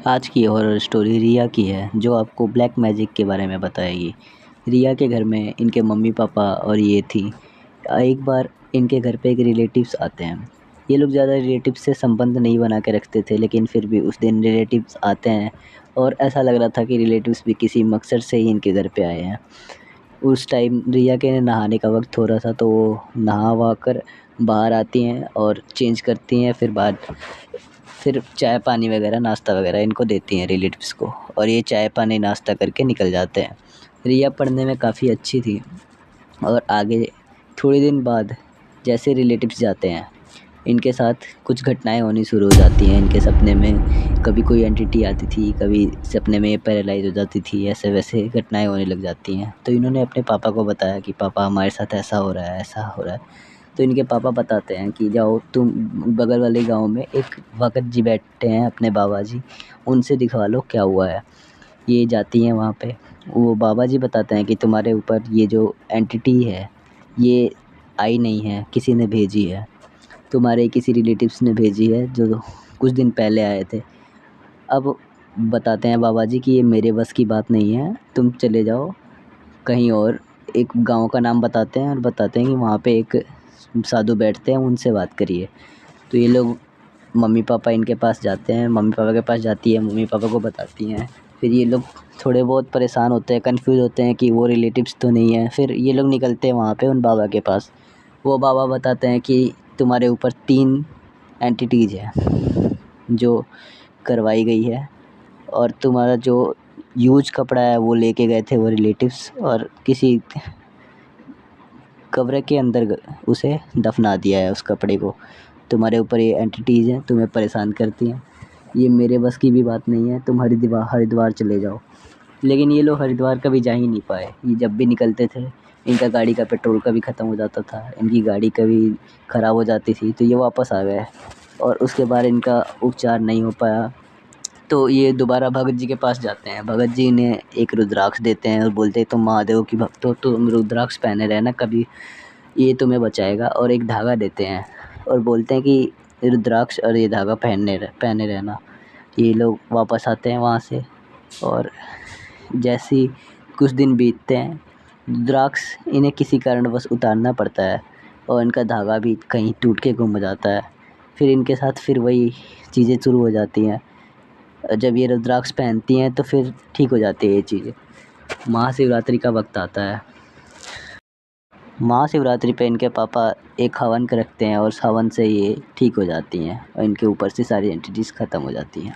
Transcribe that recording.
आज की horror story रिया की है, जो आपको ब्लैक मैजिक के बारे में बताएगी। रिया के घर में इनके मम्मी पापा और ये थी। एक बार इनके घर पे एक रिलेटिव्स आते हैं। ये लोग ज़्यादा रिलेटिव्स से संबंध नहीं बना के रखते थे, लेकिन फिर भी उस दिन रिलेटिव्स आते हैं और ऐसा लग रहा था कि रिलेटिव्स भी किसी मकसद से ही इनके घर पे आए हैं। उस टाइम रिया के नहाने का वक्त हो रहा था, तो वो नहा वहा कर बाहर आती हैं और चेंज करती हैं, फिर चाय पानी वगैरह नाश्ता वगैरह इनको देती हैं रिलेटिव्स को, और ये चाय पानी नाश्ता करके निकल जाते हैं। रिया पढ़ने में काफ़ी अच्छी थी, और आगे थोड़े दिन बाद जैसे रिलेटिव्स जाते हैं, इनके साथ कुछ घटनाएं होनी शुरू हो जाती हैं। इनके सपने में कभी कोई एंटिटी आती थी, कभी सपने में पैरालाइज हो जाती थी, ऐसे वैसे घटनाएं होने लग जाती हैं। तो इन्होंने अपने पापा को बताया कि पापा हमारे साथ ऐसा हो रहा है, ऐसा हो रहा है। तो इनके पापा बताते हैं कि जाओ तुम बगल वाले गांव में एक भगत जी बैठे हैं अपने बाबा जी, उनसे दिखवा लो क्या हुआ है। ये जाती हैं वहाँ पे। वो बाबा जी बताते हैं कि तुम्हारे ऊपर ये जो एंटिटी है, ये आई नहीं है, किसी ने भेजी है, तुम्हारे किसी रिलेटिव्स ने भेजी है जो कुछ दिन पहले आए थे। अब बताते हैं बाबा जी कि ये मेरे बस की बात नहीं है, तुम चले जाओ कहीं और। एक गांव का नाम बताते हैं और बताते हैं कि वहाँ पे एक साधु बैठते हैं, उनसे बात करिए। तो ये लोग मम्मी पापा इनके पास जाते हैं, मम्मी पापा के पास जाती है, मम्मी पापा को बताती हैं। फिर ये लोग थोड़े बहुत परेशान होते हैं, कंफ्यूज होते हैं कि वो रिलेटिव्स तो नहीं है। फिर ये लोग निकलते हैं वहाँ पे उन बाबा के पास। वो बाबा बताते हैं कि तुम्हारे ऊपर 3 एंटिटीज़ हैं जो करवाई गई है, और तुम्हारा जो यूज कपड़ा है वो लेके गए थे वो रिलेटिव्स, और किसी कब्र के अंदर उसे दफना दिया है उस कपड़े को। तुम्हारे ऊपर ये एंटिटीज़ हैं, तुम्हें परेशान करती हैं, ये मेरे बस की भी बात नहीं है, तुम हरिद्वार चले जाओ। लेकिन ये लोग हरिद्वार कभी जा ही नहीं पाए। ये जब भी निकलते थे, इनका गाड़ी का पेट्रोल कभी ख़त्म हो जाता था, इनकी गाड़ी कभी ख़राब हो जाती थी, तो ये वापस आ गए, और उसके बाद इनका उपचार नहीं हो पाया। तो ये दोबारा भगत जी के पास जाते हैं। भगत जी इन्हें एक रुद्राक्ष देते हैं और बोलते हैं तुम महादेव की भक्त हो, तो तुम रुद्राक्ष पहने रहना, कभी ये तुम्हें बचाएगा। और एक धागा देते हैं और बोलते हैं कि रुद्राक्ष और ये धागा पहने रहना। ये लोग वापस आते हैं वहाँ से, और जैसे ही कुछ दिन बीतते हैं, रुद्राक्ष इन्हें किसी कारणवश उतारना पड़ता है, और इनका धागा भी कहीं टूट के गुम हो जाता है। फिर इनके साथ फिर वही चीज़ें शुरू हो जाती हैं। जब ये रुद्राक्ष पहनती हैं तो फिर ठीक हो जाती है ये चीज़ें। महाशिवरात्रि का वक्त आता है। महाशिवरात्रि पे इनके पापा एक हवन रखते हैं, और उस हवन से ये ठीक हो जाती हैं और इनके ऊपर से सारी एंटिटीज़ ख़त्म हो जाती हैं।